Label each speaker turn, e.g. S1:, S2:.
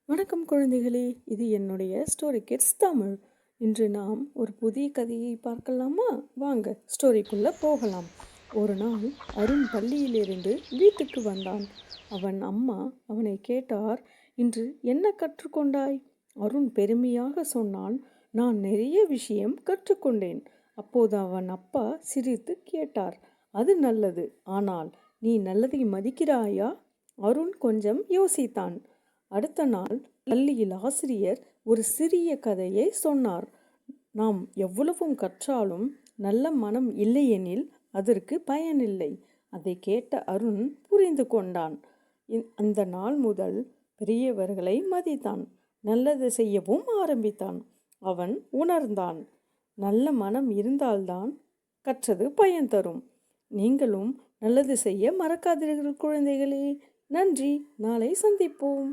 S1: வணக்கம் குழந்தைகளே, இது என்னுடைய ஸ்டோரி கிட்ஸ் தமிழ். இன்று நாம் ஒரு புதிய கதையை பார்க்கலாமா? வாங்க ஸ்டோரிக்குள்ள போகலாம். ஒரு நாள் அருண் பள்ளியிலிருந்து வீட்டுக்கு வந்தான். அவன் அம்மா அவனை கேட்டார், இன்று என்ன கற்றுக்கொண்டாய்? அருண் பெருமையாக சொன்னான், நான் நிறைய விஷயம் கற்றுக்கொண்டேன். அப்போது அவன் அப்பா சிரித்து கேட்டார், அது நல்லது, ஆனால் நீ நல்லதை மதிக்கிறாயா? அருண் கொஞ்சம் யோசித்தான். அடுத்த நாள் பள்ளியில் ஆசிரியர் ஒரு சிறிய கதையை சொன்னார். நாம் எவ்வளவும் கற்றாலும் நல்ல மனம் இல்லையெனில் அதற்கு பயனில்லை. அதை கேட்ட அருண் புரிந்து கொண்டான். அந்த நாள் முதல் பெரியவர்களை மதித்தான். நல்லது செய்யவும் ஆரம்பித்தான். அவன் உணர்ந்தான், நல்ல மனம் இருந்தால்தான் கற்றது பயன் தரும். நீங்களும் நல்லது செய்ய மறக்காதீர்கள் குழந்தைகளே. நன்றி. நாளை சந்திப்போம்.